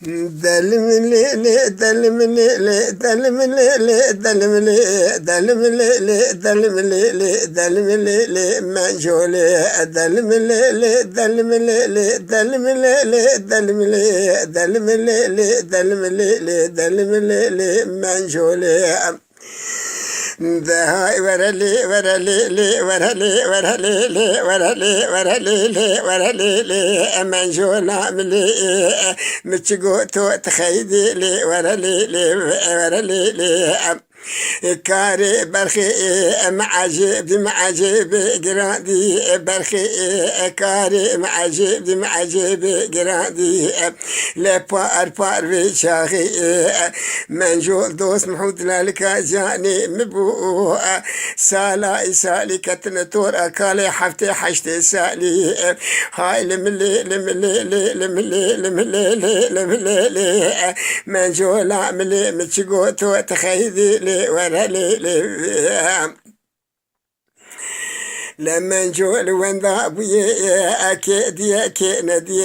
دلملي دلملي دلملي دلملي دلملي دلملي دلملي منجولي دلملي دلملي دلملي دلملي دلملي دلملي دلملي منجولي هاي ورالي ورالي ورالي ورالي ورالي ورالي ورالي منجونا ملي متشقوتو تخيدي لي ورالي ورالي كاري برخي معجب معجب قرادي برخي كاري معجب معجب قرادي لبار بار بشاخي منجول دوس محمود لالك جاني مبو سالا سالي كتن تور كالي حفتي حشتي سالي هاي لملي لملي لملي لملي لملي منجول عملي متشقوتو تخيذي ورالي لما نجول وين ذابي أكيد يا كندي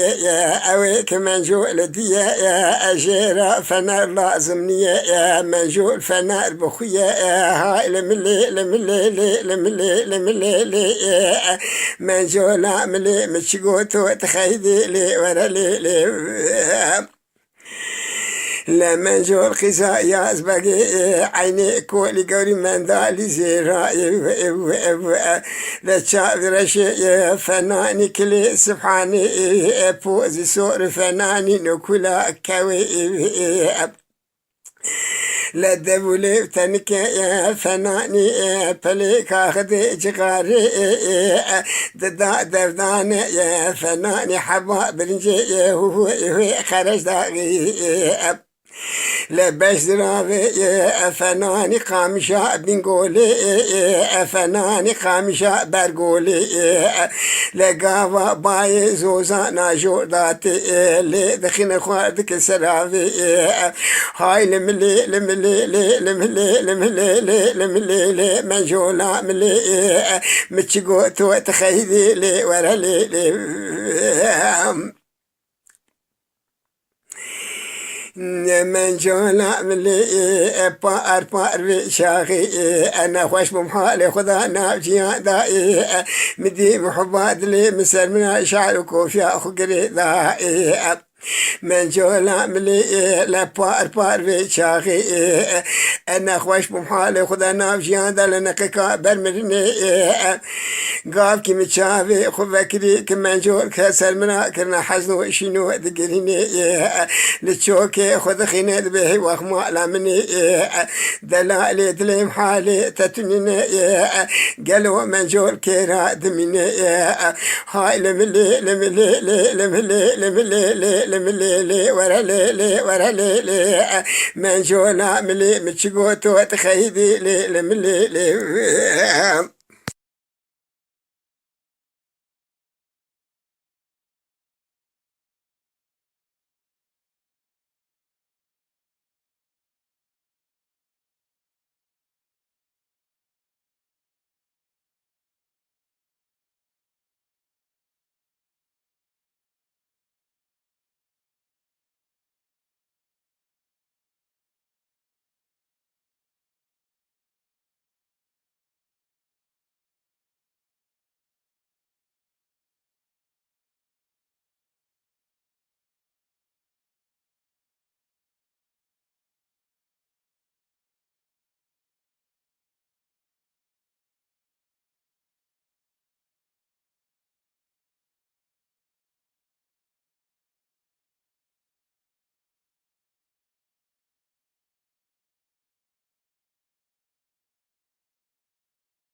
أويك منجول دي أجيرا فنار لازمني منجول فنار بخويا هاي لملي لملي لملي لملي منجول عملي متشقوتو تخيدي لي ورالي لما نجول قصا يازبقي عيني كولي قولي من ذالي زيرائي لتشاف رشي فناني كلي سبحاني بوزي سور فناني نكولا كوي لا دبولي تنك يا فناني بليك اخذ جغاري ددا دردان يا فناني حبا برنجي هو خرج داغي لباش دراغي فناني قامشا بنقولي فناني قامشا برقولي لقاوا باي زوزا ناجور داتي اللي دخين خوادك سرافي هاي لملي لملي لملي لملي لملي منجولا ملي متشقوتو تخيذي لي ورالي من جولا ملي بار بار شاخي انا خوش بمحالي خذا نافجي دائي مدي محبات لي مسر من شعر كوفي اخو قريضائي من جولا ملي لا بار بار شاخي انا خوش بمحالي خذا نافجي دا لنقيقا برمرني قاب كي متشافي خو بكري كمان جول كسر منا كرنا حزنو شنو دقريني لتشوكي خذ خينات به واخما لامني دلالي دليم حالي تتنيني قالوا من جول كيرا دميني هاي لملي لملي لملي لملي لملي ورالي ورالي من جول ملي متشقوتو تخيدي لملي